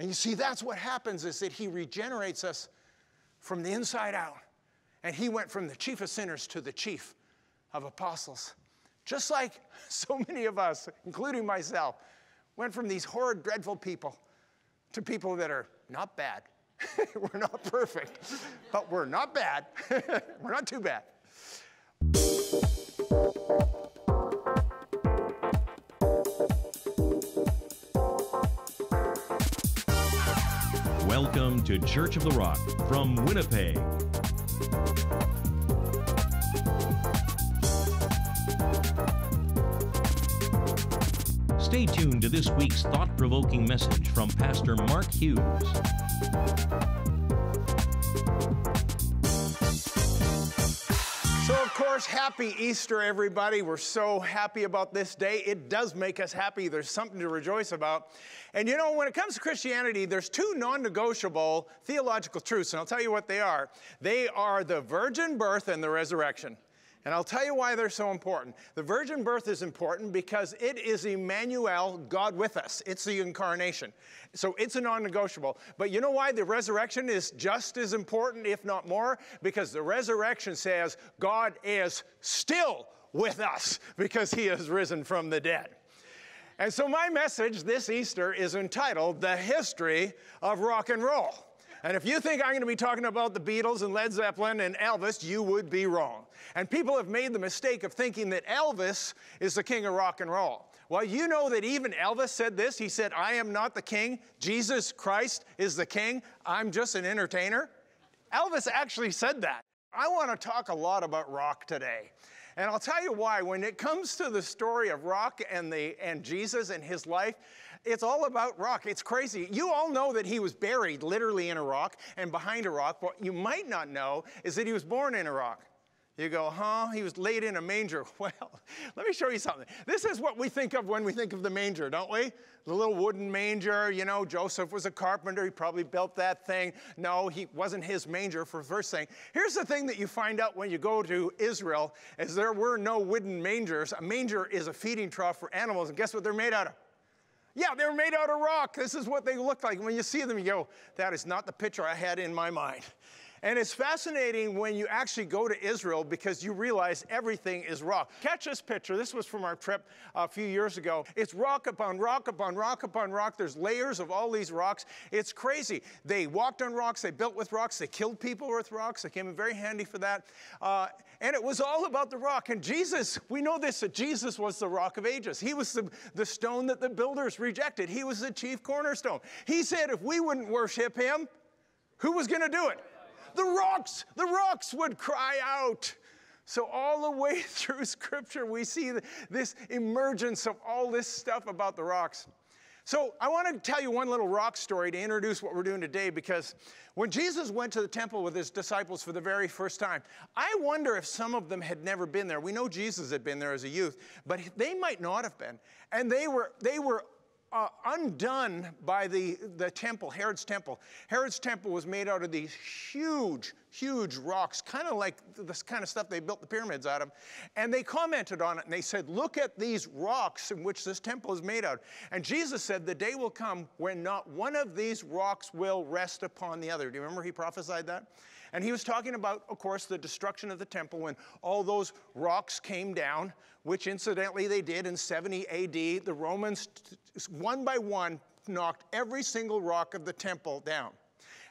And you see, that's what happens, is that he regenerates us from the inside out. And he went from the chief of sinners to the chief of apostles. Just like so many of us, including myself, went from these horrid, dreadful people to people that are not bad. We're not perfect, but we're not bad. We're not too bad. Welcome to Church of the Rock from Winnipeg. Stay tuned to this week's thought-provoking message from Pastor Mark Hughes. So, of course, happy Easter, everybody. We're so happy about this day. It does make us happy. There's something to rejoice about. And you know, when it comes to Christianity, there's two non-negotiable theological truths, and I'll tell you what they are. They are the virgin birth and the resurrection. And I'll tell you why they're so important. The virgin birth is important because it is Emmanuel, God with us. It's the incarnation. So it's a non-negotiable. But you know why the resurrection is just as important, if not more? Because the resurrection says God is still with us because he has risen from the dead. And so my message this Easter is entitled, The History of Rock and Roll. And if you think I'm going to be talking about the Beatles and Led Zeppelin and Elvis, you would be wrong. And people have made the mistake of thinking that Elvis is the king of rock and roll. Well, you know that even Elvis said this. He said, I am not the king. Jesus Christ is the king. I'm just an entertainer. Elvis actually said that. I want to talk a lot about rock today. And I'll tell you why. When it comes to the story of rock and Jesus and his life, it's all about rock. It's crazy. You all know that he was buried literally in a rock and behind a rock. What you might not know is that he was born in a rock. You go, huh? He was laid in a manger. Well, let me show you something. This is what we think of when we think of the manger, don't we? The little wooden manger. You know, Joseph was a carpenter. He probably built that thing. No, he wasn't his manger for the first thing. Here's the thing that you find out when you go to Israel, is there were no wooden mangers. A manger is a feeding trough for animals, and guess what they're made out of? Yeah, they're made out of rock. This is what they look like. When you see them, you go, that is not the picture I had in my mind. And it's fascinating when you actually go to Israel because you realize everything is rock. Catch this picture. This was from our trip a few years ago. It's rock upon rock upon rock upon rock. There's layers of all these rocks. It's crazy. They walked on rocks. They built with rocks. They killed people with rocks. They came in very handy for that. And it was all about the rock. And Jesus, we know this, that Jesus was the rock of ages. He was the stone that the builders rejected. He was the chief cornerstone. He said if we wouldn't worship him, who was going to do it? The rocks would cry out. So all the way through Scripture, we see this emergence of all this stuff about the rocks. So I want to tell you one little rock story to introduce what we're doing today, because when Jesus went to the temple with his disciples for the very first time, I wonder if some of them had never been there. We know Jesus had been there as a youth, but they might not have been. And they were undone by the temple, Herod's temple. Herod's temple was made out of these huge, huge rocks, kind of like this kind of stuff they built the pyramids out of. And they commented on it, and they said, look at these rocks in which this temple is made out. And Jesus said, the day will come when not one of these rocks will rest upon the other. Do you remember he prophesied that? And he was talking about, of course, the destruction of the temple when all those rocks came down, which incidentally they did in 70 AD. The Romans, one by one, knocked every single rock of the temple down.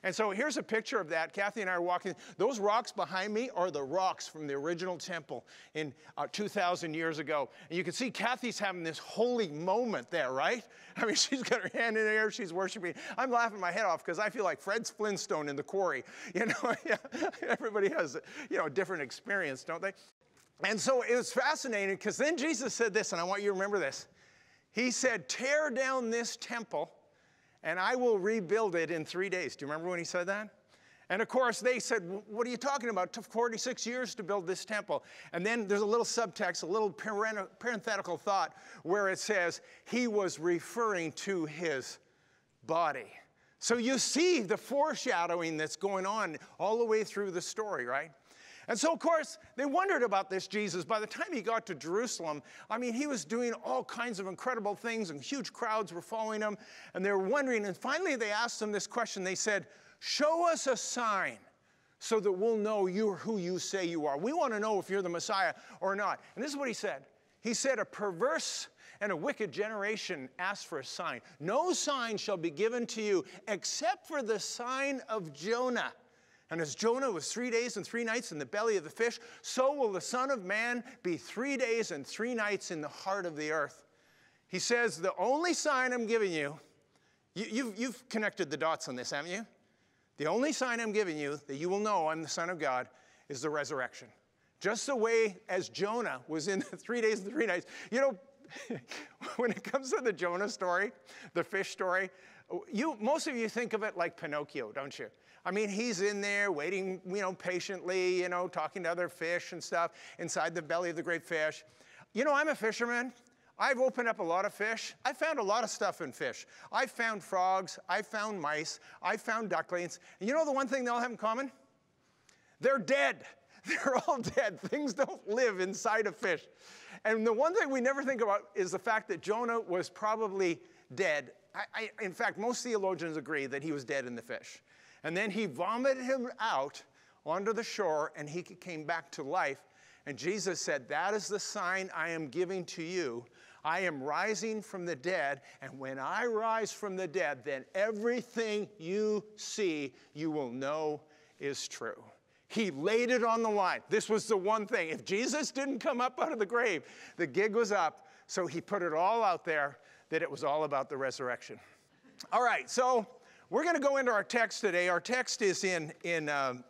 And so here's a picture of that. Kathy and I are walking. Those rocks behind me are the rocks from the original temple in 2,000 years ago. And you can see Kathy's having this holy moment there, right? I mean, she's got her hand in the air. She's worshiping. I'm laughing my head off because I feel like Fred Flintstone in the quarry. You know, yeah, everybody has, a different experience, don't they? And so it was fascinating because then Jesus said this, and I want you to remember this. He said, tear down this temple, and I will rebuild it in 3 days. Do you remember when he said that? And of course, they said, what are you talking about? It took 46 years to build this temple. And then there's a little subtext, a little parenthetical thought where it says, he was referring to his body. So you see the foreshadowing that's going on all the way through the story, right? And so, of course, they wondered about this Jesus. By the time he got to Jerusalem, I mean, he was doing all kinds of incredible things, and huge crowds were following him, and they were wondering. And finally, they asked him this question. They said, show us a sign so that we'll know you're who you say you are. We want to know if you're the Messiah or not. And this is what he said. He said, a perverse and a wicked generation asks for a sign. No sign shall be given to you except for the sign of Jonah. And as Jonah was 3 days and 3 nights in the belly of the fish, so will the Son of Man be 3 days and 3 nights in the heart of the earth. He says, the only sign I'm giving you, you've connected the dots on this, haven't you? The only sign I'm giving you that you will know I'm the Son of God is the resurrection. Just the way as Jonah was in 3 days and 3 nights. You know, when it comes to the Jonah story, the fish story, most of you think of it like Pinocchio, don't you? I mean, he's in there waiting, patiently, talking to other fish and stuff inside the belly of the great fish. I'm a fisherman. I've opened up a lot of fish. I found a lot of stuff in fish. I found frogs. I found mice. I found ducklings. And you know the one thing they all have in common? They're dead. They're all dead. Things don't live inside a fish. And the one thing we never think about is the fact that Jonah was probably dead. In fact, most theologians agree that he was dead in the fish. And then he vomited him out onto the shore, and he came back to life. And Jesus said, that is the sign I am giving to you. I am rising from the dead, and when I rise from the dead, then everything you see, you will know is true. He laid it on the line. This was the one thing. If Jesus didn't come up out of the grave, the gig was up. So he put it all out there that it was all about the resurrection. All right, so we're going to go into our text today. Our text is in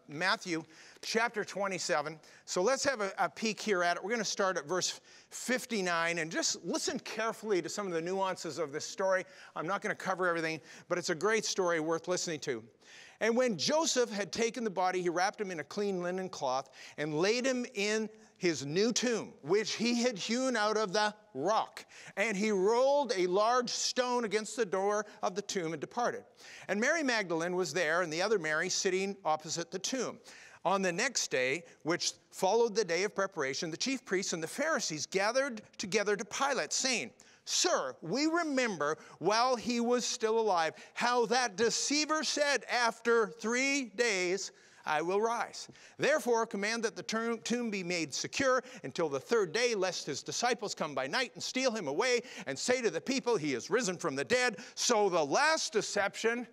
Matthew chapter 27. So let's have a peek here at it. We're going to start at verse 59 and just listen carefully to some of the nuances of this story. I'm not going to cover everything, but it's a great story worth listening to. And when Joseph had taken the body, he wrapped him in a clean linen cloth and laid him in his new tomb, which he had hewn out of the rock. And he rolled a large stone against the door of the tomb and departed. And Mary Magdalene was there, and the other Mary sitting opposite the tomb. On the next day, which followed the day of preparation, the chief priests and the Pharisees gathered together to Pilate, saying, Sir, we remember while he was still alive how that deceiver said, after 3 days I will rise. Therefore, command that the tomb be made secure until the 3rd day, lest his disciples come by night and steal him away and say to the people, he is risen from the dead. So the last deception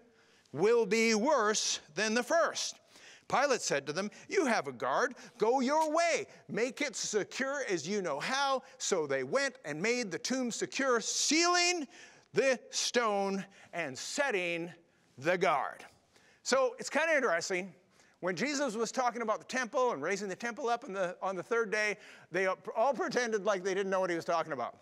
will be worse than the first. Pilate said to them, you have a guard. Go your way. Make it secure as you know how. So they went and made the tomb secure, sealing the stone and setting the guard. So it's kind of interesting. When Jesus was talking about the temple and raising the temple up on the 3rd day, they all pretended like they didn't know what he was talking about.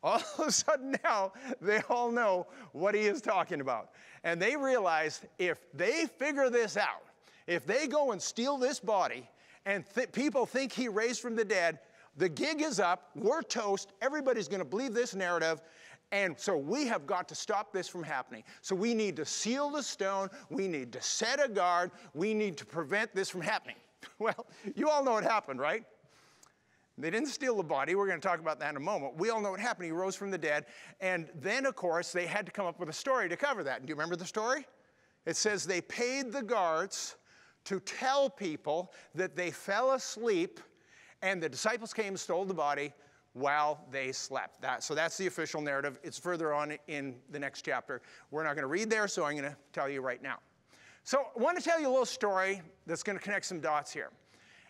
All of a sudden now, they all know what he is talking about. And they realized if they figure this out, if they go and steal this body and people think he raised from the dead, the gig is up, we're toast, everybody's going to believe this narrative, and so we have got to stop this from happening. So we need to seal the stone, we need to set a guard, we need to prevent this from happening. Well, you all know what happened, right? They didn't steal the body. We're going to talk about that in a moment. We all know what happened. He rose from the dead. And then, of course, they had to come up with a story to cover that. Do you remember the story? It says they paid the guards to tell people that they fell asleep and the disciples came and stole the body while they slept. So that's the official narrative. It's further on in the next chapter. We're not going to read there, so I'm going to tell you right now. So I want to tell you a little story that's going to connect some dots here.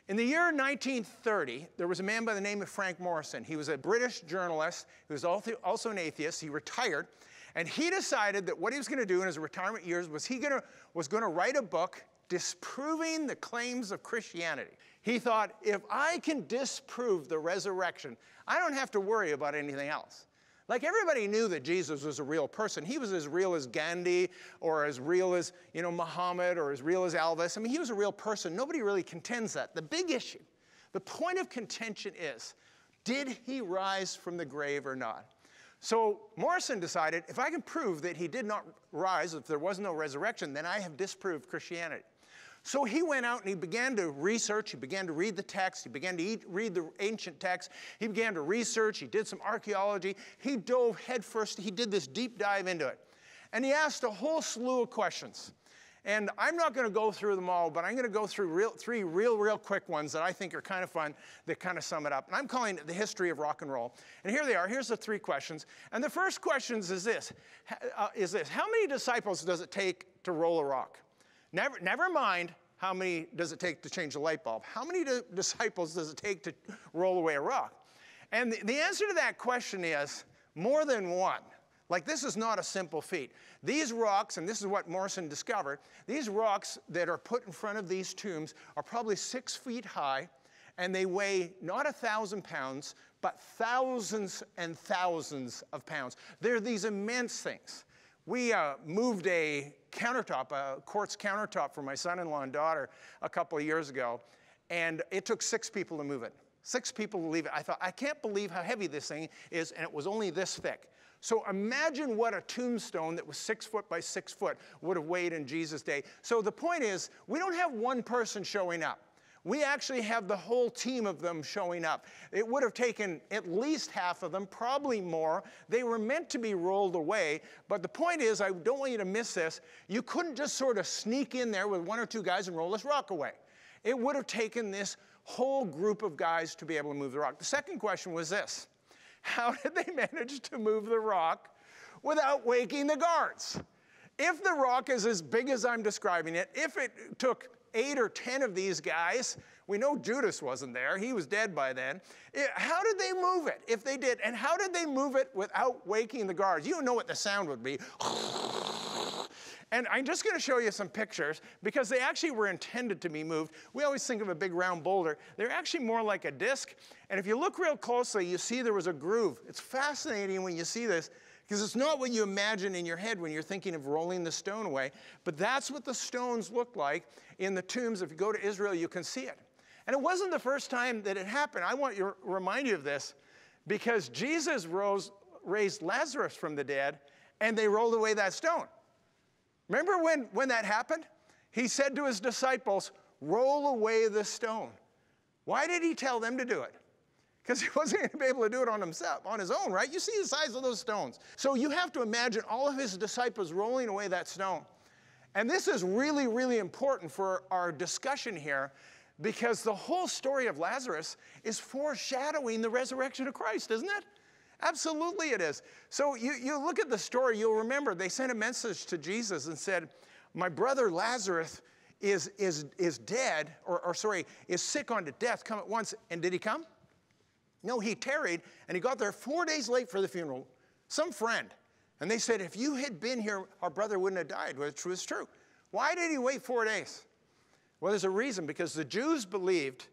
In the year 1930, there was a man by the name of Frank Morrison. He was a British journalist. He was also an atheist. He retired. And he decided that what he was going to do in his retirement years was was going to write a book disproving the claims of Christianity. He thought, if I can disprove the resurrection, I don't have to worry about anything else. Like, everybody knew that Jesus was a real person. He was as real as Gandhi or as real as, Muhammad or as real as Elvis. I mean, he was a real person. Nobody really contends that. The big issue, the point of contention is, did he rise from the grave or not? So Morrison decided, if I can prove that he did not rise, if there was no resurrection, then I have disproved Christianity. So he went out and he began to research, he began to read the text, he began to read the ancient text, he began to research, he did some archaeology, he dove headfirst, he did this deep dive into it. And he asked a whole slew of questions. And I'm not going to go through them all, but I'm going to go through three real quick ones that I think are kind of fun that kind of sum it up. And I'm calling it the history of rock and roll. And here they are. Here's the 3 questions. And the first question is this. How many disciples does it take to roll a rock? Never mind how many does it take to change a light bulb. How many disciples does it take to roll away a rock? And the answer to that question is more than one. Like, this is not a simple feat. These rocks, and this is what Morrison discovered, these rocks that are put in front of these tombs are probably 6 feet high, and they weigh not 1,000 pounds, but thousands and thousands of pounds. They're these immense things. We moved a countertop, a quartz countertop for my son-in-law and daughter a couple of years ago, and it took 6 people to move it. 6 people to leave it. I thought, I can't believe how heavy this thing is, and it was only this thick. So imagine what a tombstone that was 6 foot by 6 foot would have weighed in Jesus' day. So the point is, we don't have one person showing up. We actually have the whole team of them showing up. It would have taken at least half of them, probably more. They were meant to be rolled away. But the point is, I don't want you to miss this, you couldn't just sort of sneak in there with 1 or 2 guys and roll this rock away. It would have taken this whole group of guys to be able to move the rock. The second question was this. How did they manage to move the rock without waking the guards? If the rock is as big as I'm describing it, if it took 8 or 10 of these guys, we know Judas wasn't there, he was dead by then. How did they move it if they did? And how did they move it without waking the guards? You know what the sound would be. And I'm just going to show you some pictures because they actually were intended to be moved. We always think of a big round boulder. They're actually more like a disc. And if you look real closely, you see there was a groove. It's fascinating when you see this because it's not what you imagine in your head when you're thinking of rolling the stone away. But that's what the stones look like in the tombs. If you go to Israel, you can see it. And it wasn't the first time that it happened. I want to remind you of this because Jesus raised Lazarus from the dead, and they rolled away that stone. Remember when that happened? He said to his disciples, roll away the stone. Why did he tell them to do it? Because he wasn't going to be able to do it on himself, on his own, right? You see the size of those stones. So you have to imagine all of his disciples rolling away that stone. And this is really, really important for our discussion here because the whole story of Lazarus is foreshadowing the resurrection of Christ, isn't it? Absolutely it is. So you look at the story, you'll remember they sent a message to Jesus and said, my brother Lazarus is dead, is sick unto death, come at once. And did he come? No, he tarried, and he got there 4 days late for the funeral. Some friend. And they said, if you had been here, our brother wouldn't have died, which was true. Why did he wait 4 days? Well, there's a reason, because the Jews believed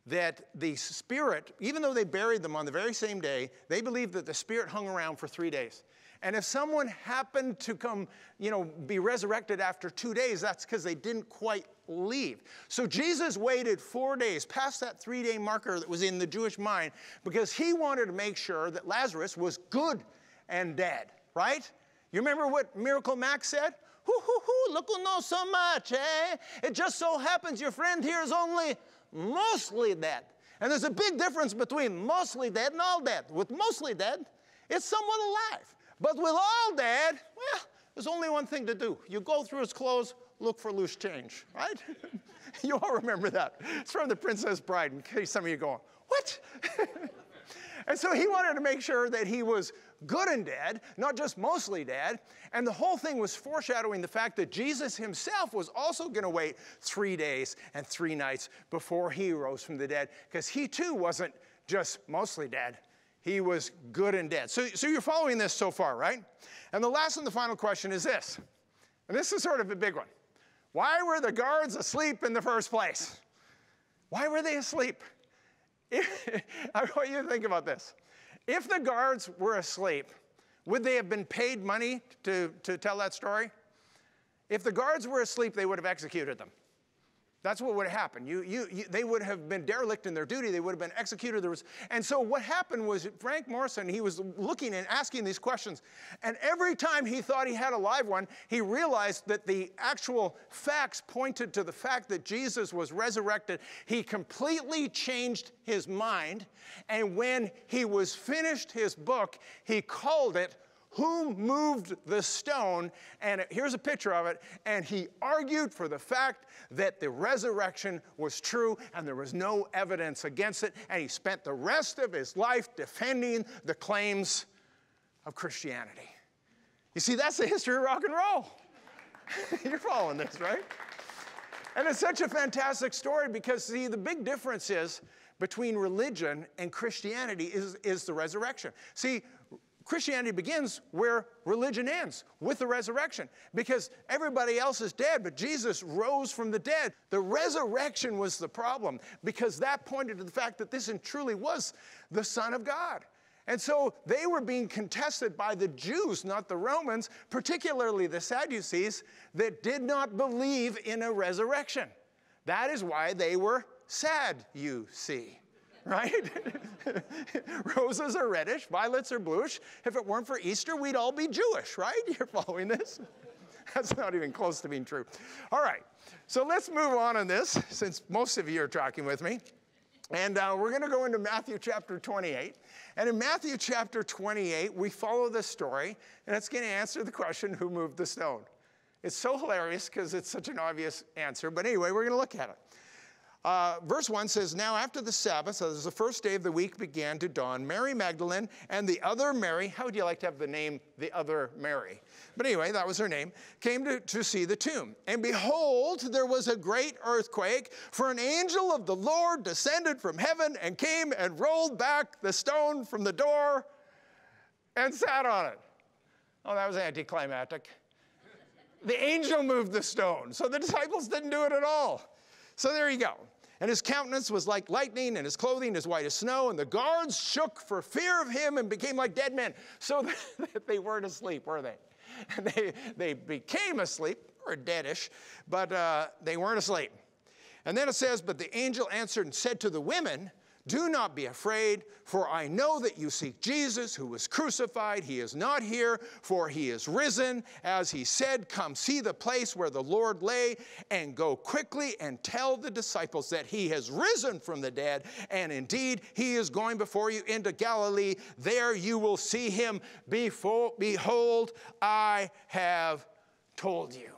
that the spirit, even though they buried them on the very same day, they believed that the spirit hung around for 3 days. And if someone happened to come, be resurrected after 2 days, that's because they didn't quite leave. So Jesus waited 4 days, past that 3-day marker that was in the Jewish mind, because he wanted to make sure that Lazarus was good and dead, right? You remember what Miracle Max said? Look who knows so much, eh? It just so happens your friend here is only mostly dead. And there's a big difference between mostly dead and all dead. With mostly dead, it's somewhat alive. But with all dead, well, there's only one thing to do. You go through his clothes, look for loose change, right? You all remember that. It's from The Princess Bride, in case some of you are going, what? And so he wanted to make sure that he was good and dead, not just mostly dead. And the whole thing was foreshadowing the fact that Jesus himself was also going to wait 3 days and 3 nights before he rose from the dead, because he too wasn't just mostly dead. He was good and dead. So you're following this so far, right? And the last and the final question is this. And this is sort of a big one. Why were the guards asleep in the first place? Why were they asleep? I want you to think about this. If the guards were asleep, would they have been paid money to tell that story? If the guards were asleep, they would have executed them. That's what would have happened. They would have been derelict in their duty. They would have been executed. And so what happened was Frank Morrison, he was looking and asking these questions. And every time he thought he had a live one, he realized that the actual facts pointed to the fact that Jesus was resurrected. He completely changed his mind. And when he was finished his book, he called it, "Who Moved the Stone?" And here's a picture of it. And he argued for the fact that the resurrection was true and there was no evidence against it. And he spent the rest of his life defending the claims of Christianity. You see, that's the history of rock and roll. You're following this, right? And it's such a fantastic story because, see, the big difference is between religion and Christianity is the resurrection. See, Christianity begins where religion ends, with the resurrection, because everybody else is dead, but Jesus rose from the dead. The resurrection was the problem, because that pointed to the fact that this truly was the Son of God. And so they were being contested by the Jews, not the Romans, particularly the Sadducees, that did not believe in a resurrection. That is why they were sad, you see. Right? Roses are reddish, violets are bluish. If it weren't for Easter, we'd all be Jewish, right? You're following this? That's not even close to being true. All right, so let's move on this, since most of you are tracking with me. And we're going to go into Matthew chapter 28. And in Matthew chapter 28, we follow this story, and it's going to answer the question, who moved the stone? It's so hilarious because it's such an obvious answer. But anyway, we're going to look at it. Verse 1 says, "Now after the Sabbath, so this is the first day of the week, began to dawn. Mary Magdalene and the other Mary," how would you like to have the name the other Mary? But anyway, that was her name, "came to see the tomb. And behold, there was a great earthquake, for an angel of the Lord descended from heaven and came and rolled back the stone from the door and sat on it." Oh, that was anticlimactic. The angel moved the stone, so the disciples didn't do it at all. So there you go. "And his countenance was like lightning, and his clothing as white as snow, and the guards shook for fear of him and became like dead men." So they weren't asleep, were they? They became asleep, or deadish, but they weren't asleep. And then it says, "But the angel answered and said to the women, 'Do not be afraid, for I know that you seek Jesus who was crucified. He is not here, for he is risen. As he said, come see the place where the Lord lay, and go quickly and tell the disciples that he has risen from the dead. And indeed, he is going before you into Galilee. There you will see him. Behold, I have told you.'"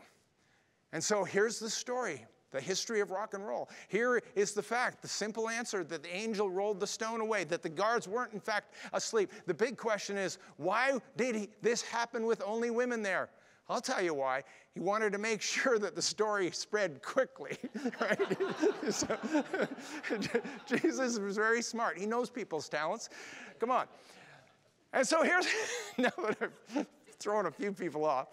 And so here's the story. The history of rock and roll. Here is the fact, the simple answer, that the angel rolled the stone away, that the guards weren't in fact asleep. The big question is, why did this happen with only women there? I'll tell you why. He wanted to make sure that the story spread quickly, right? So, Jesus was very smart. He knows people's talents. Come on. And so here's, now that I've thrown a few people off,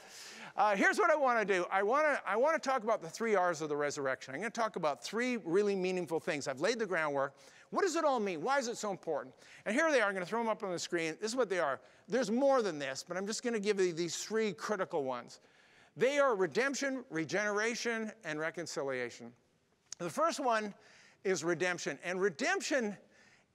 here's what I want to do. I want to talk about the 3 R's of the resurrection. I'm going to talk about 3 really meaningful things. I've laid the groundwork. What does it all mean? Why is it so important? And here they are. I'm going to throw them up on the screen. This is what they are. There's more than this, but I'm just going to give you these 3 critical ones. They are redemption, regeneration, and reconciliation. The first one is redemption. And redemption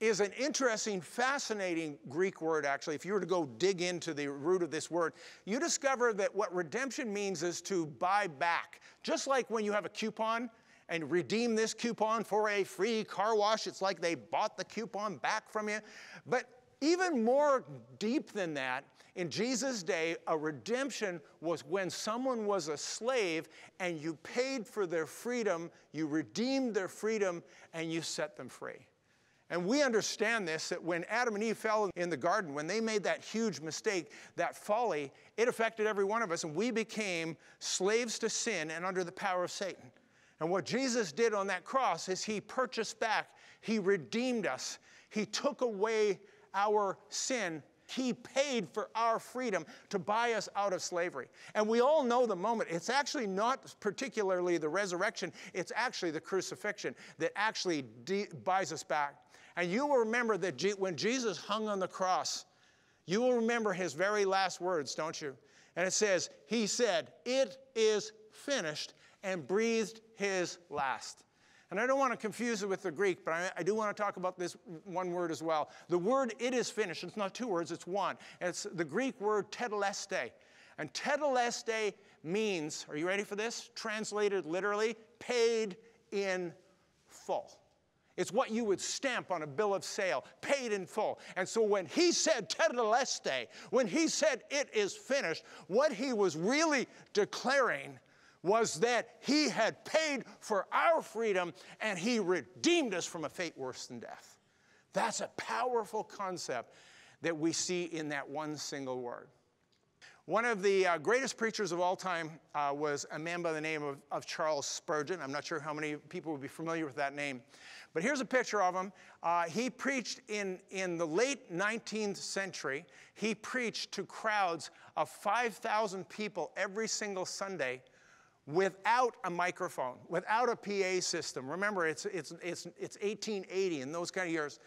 is an interesting, fascinating Greek word, actually. If you were to go dig into the root of this word, you discover that what redemption means is to buy back. Just like when you have a coupon and redeem this coupon for a free car wash, it's like they bought the coupon back from you. But even more deep than that, in Jesus' day, a redemption was when someone was a slave and you paid for their freedom, you redeemed their freedom, and you set them free. And we understand this, that when Adam and Eve fell in the garden, when they made that huge mistake, that folly, it affected every one of us, and we became slaves to sin and under the power of Satan. And what Jesus did on that cross is he purchased back, he redeemed us, he took away our sin, he paid for our freedom to buy us out of slavery. And we all know the moment. It's actually not particularly the resurrection, it's actually the crucifixion that actually buys us back. And you will remember that when Jesus hung on the cross, you will remember his very last words, don't you? And it says, he said, "It is finished," and breathed his last. And I don't want to confuse it with the Greek, but I do want to talk about this one word as well. The word "it is finished," it's not two words, it's one. It's the Greek word tetelestai. And tetelestai means, are you ready for this? Translated literally, paid in full. It's what you would stamp on a bill of sale, paid in full. And so when he said tetelestai, when he said "it is finished," what he was really declaring was that he had paid for our freedom and he redeemed us from a fate worse than death. That's a powerful concept that we see in that one single word. One of the greatest preachers of all time was a man by the name of Charles Spurgeon. I'm not sure how many people would be familiar with that name. But here's a picture of him. He preached in the late 19th century. He preached to crowds of 5,000 people every single Sunday without a microphone, without a PA system. Remember, it's 1880 in those kind of years.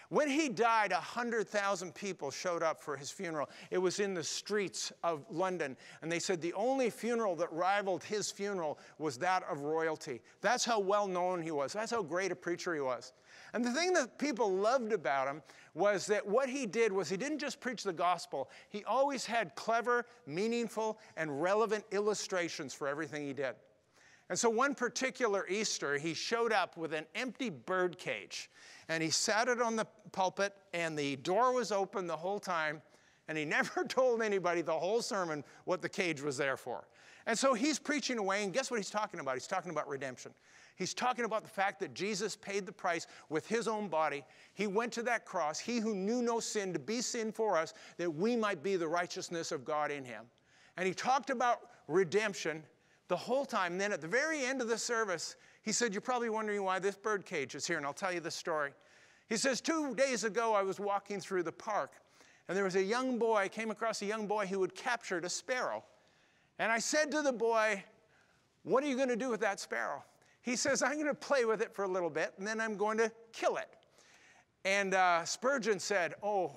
When he died, 100,000 people showed up for his funeral. It was in the streets of London. And they said the only funeral that rivaled his funeral was that of royalty. That's how well known he was. That's how great a preacher he was. And the thing that people loved about him was that what he did was he didn't just preach the gospel. He always had clever, meaningful, and relevant illustrations for everything he did. And so one particular Easter, he showed up with an empty bird cage. And he sat it on the pulpit, and the door was open the whole time. And he never told anybody the whole sermon what the cage was there for. And so he's preaching away, and guess what he's talking about? He's talking about redemption. He's talking about the fact that Jesus paid the price with his own body. He went to that cross, he who knew no sin, to be sin for us, that we might be the righteousness of God in him. And he talked about redemption the whole time. And then at the very end of the service, he said, "You're probably wondering why this bird cage is here, and I'll tell you the story." He says, 2 days ago, I was walking through the park, and there was a young boy, I came across a young boy who had captured a sparrow. And I said to the boy, "What are you going to do with that sparrow?" He says, "I'm going to play with it for a little bit, and then I'm going to kill it." And Spurgeon said, "Oh,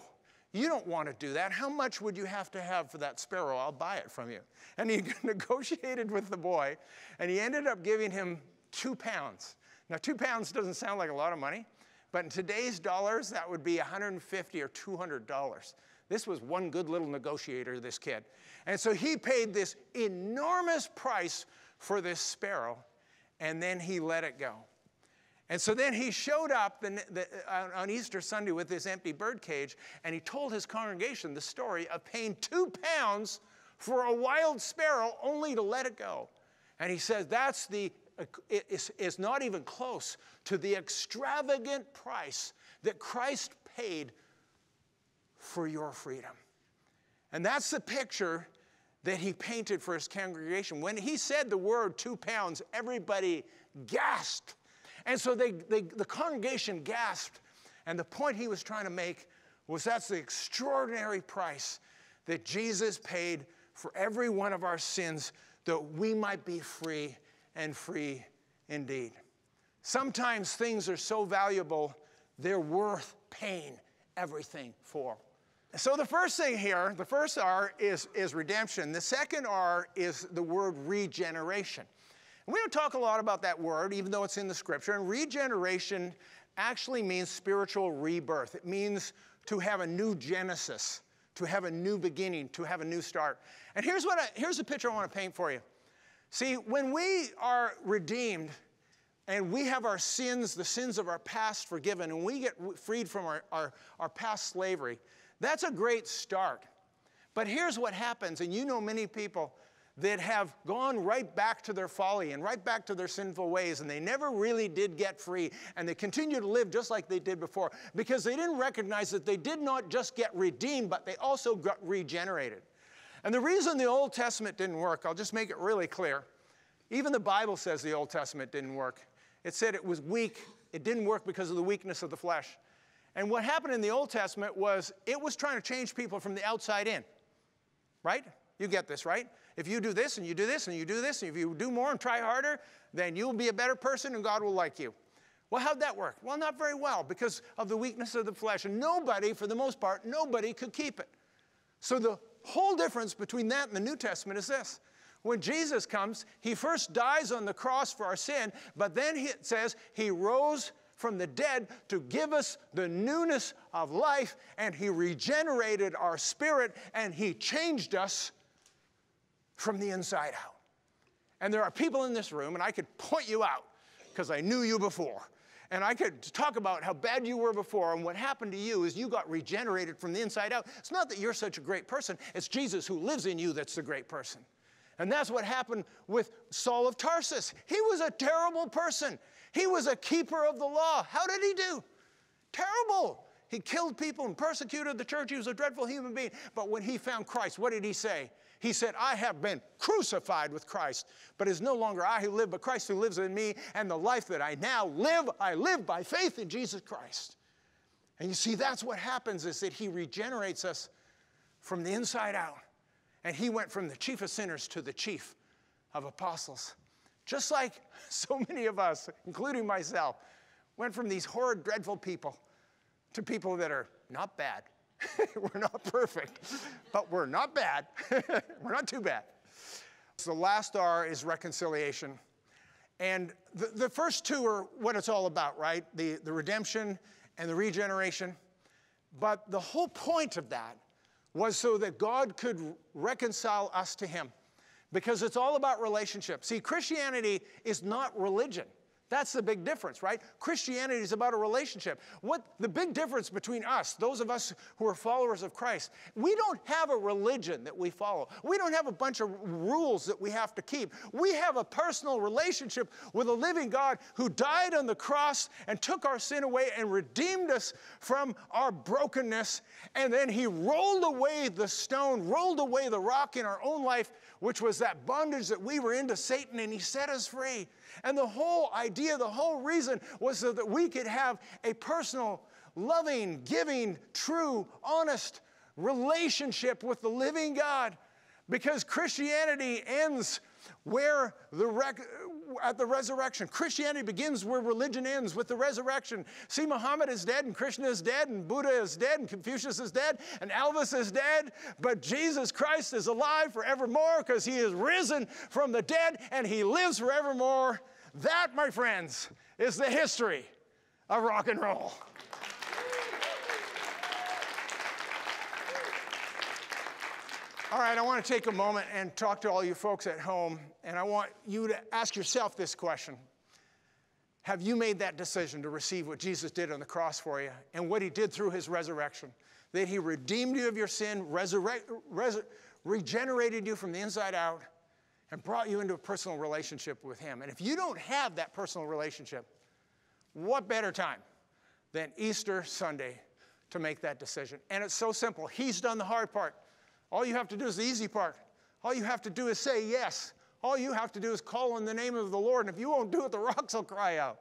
you don't want to do that. How much would you have to have for that sparrow? I'll buy it from you." And he negotiated with the boy, and he ended up giving him 2 pounds. Now, 2 pounds doesn't sound like a lot of money, but in today's dollars, that would be $150 or $200. This was one good little negotiator, this kid. And so he paid this enormous price for this sparrow, and then he let it go. And so then he showed up on Easter Sunday with this empty bird cage, and he told his congregation the story of paying 2 pounds for a wild sparrow only to let it go. And he says it is not even close to the extravagant price that Christ paid for your freedom. And that's the picture that he painted for his congregation. When he said the word 2 pounds, everybody gasped. And so the congregation gasped. And the point he was trying to make was that's the extraordinary price that Jesus paid for every one of our sins, that we might be free and free indeed. Sometimes things are so valuable, they're worth paying everything for. So the first thing here, the first R is redemption. The second R is the word regeneration. And we don't talk a lot about that word, even though it's in the scripture. And regeneration actually means spiritual rebirth. It means to have a new genesis, to have a new beginning, to have a new start. And here's the picture I want to paint for you. See, when we are redeemed and we have our sins, the sins of our past forgiven, and we get freed from our past slavery, that's a great start. But here's what happens, and you know many people that have gone right back to their folly and right back to their sinful ways, and they never really did get free, and they continue to live just like they did before, because they didn't recognize that they did not just get redeemed, but they also got regenerated. And the reason the Old Testament didn't work, I'll just make it really clear. Even the Bible says the Old Testament didn't work. It said it was weak. It didn't work because of the weakness of the flesh. And what happened in the Old Testament was it was trying to change people from the outside in. Right? You get this, right? If you do this and you do this and you do this, and if you do more and try harder, then you'll be a better person and God will like you. Well, how'd that work? Well, not very well, because of the weakness of the flesh. And nobody, for the most part, nobody could keep it. So the whole difference between that and the New Testament is this. When Jesus comes, he first dies on the cross for our sin, but then it says he rose from the dead to give us the newness of life, and he regenerated our spirit, and he changed us from the inside out. And there are people in this room, and I could point you out because I knew you before. And I could talk about how bad you were before, and what happened to you is you got regenerated from the inside out. It's not that you're such a great person. It's Jesus who lives in you that's the great person. And that's what happened with Saul of Tarsus. He was a terrible person. He was a keeper of the law. How did he do? Terrible. He killed people and persecuted the church. He was a dreadful human being. But when he found Christ, what did he say? He said, I have been crucified with Christ, but it is no longer I who live, but Christ who lives in me. And the life that I now live, I live by faith in Jesus Christ. And you see, that's what happens, is that he regenerates us from the inside out. And he went from the chief of sinners to the chief of apostles. Just like so many of us, including myself, went from these horrid, dreadful people to people that are not bad. We're not perfect, but we're not bad. We're not too bad. So the last R is reconciliation. And the first two are what it's all about, right? The redemption and the regeneration. But the whole point of that was so that God could reconcile us to him. Because it's all about relationship. See, Christianity is not religion. That's the big difference, right? Christianity is about a relationship. What the big difference between us, those of us who are followers of Christ, we don't have a religion that we follow. We don't have a bunch of rules that we have to keep. We have a personal relationship with a living God who died on the cross and took our sin away and redeemed us from our brokenness. And then he rolled away the stone, rolled away the rock in our own life, which was that bondage that we were into Satan, and he set us free. And the whole idea, the whole reason was so that we could have a personal, loving, giving, true, honest relationship with the living God. Because Christianity ends where at the resurrection. Christianity begins where religion ends, with the resurrection. See, Muhammad is dead, and Krishna is dead, and Buddha is dead, and Confucius is dead, and Elvis is dead. But Jesus Christ is alive forevermore because he is risen from the dead, and he lives forevermore. That, my friends, is the history of rock and roll. All right, I want to take a moment and talk to all you folks at home, and I want you to ask yourself this question. Have you made that decision to receive what Jesus did on the cross for you and what he did through his resurrection? That he redeemed you of your sin, regenerated you from the inside out, and brought you into a personal relationship with him. And if you don't have that personal relationship, what better time than Easter Sunday to make that decision? And it's so simple. He's done the hard part. All you have to do is the easy part. All you have to do is say yes. All you have to do is call on the name of the Lord. And if you won't do it, the rocks will cry out.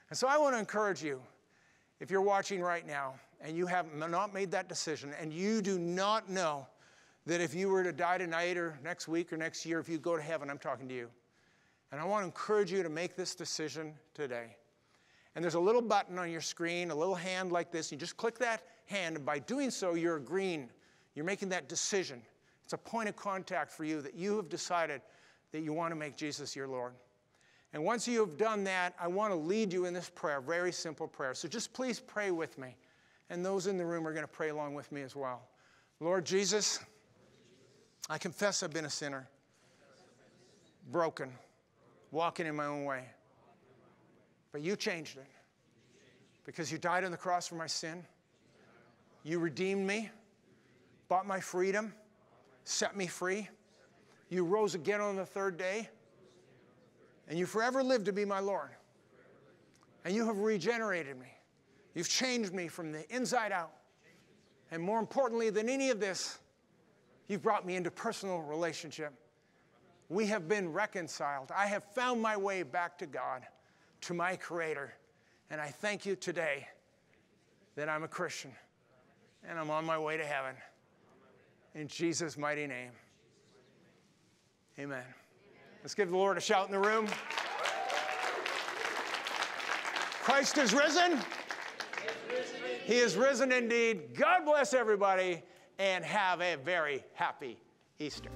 And so I want to encourage you, if you're watching right now and you have not made that decision and you do not know that if you were to die tonight or next week or next year, if you go to heaven, I'm talking to you. And I want to encourage you to make this decision today. And there's a little button on your screen, a little hand like this. You just click that hand, and by doing so, you're agreeing. You're making that decision. It's a point of contact for you that you have decided that you want to make Jesus your Lord. And once you have done that, I want to lead you in this prayer, very simple prayer. So just please pray with me. And those in the room are going to pray along with me as well. Lord Jesus, I confess I've been a sinner, broken, walking in my own way. But you changed it because you died on the cross for my sin. You redeemed me, bought my freedom, set me free. You rose again on the third day, and you forever live to be my Lord. And you have regenerated me. You've changed me from the inside out. And more importantly than any of this, you've brought me into personal relationship. We have been reconciled. I have found my way back to God, to my Creator. And I thank you today that I'm a Christian and I'm on my way to heaven. In Jesus' mighty name, amen. Let's give the Lord a shout in the room. Christ is risen. He is risen indeed. God bless everybody, and have a very happy Easter.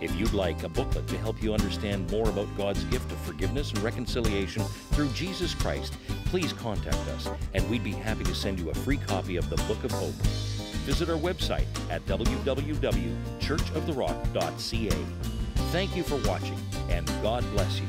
If you'd like a booklet to help you understand more about God's gift of forgiveness and reconciliation through Jesus Christ, please contact us, and we'd be happy to send you a free copy of the Book of Hope. Visit our website at www.churchoftherock.ca. Thank you for watching, and God bless you.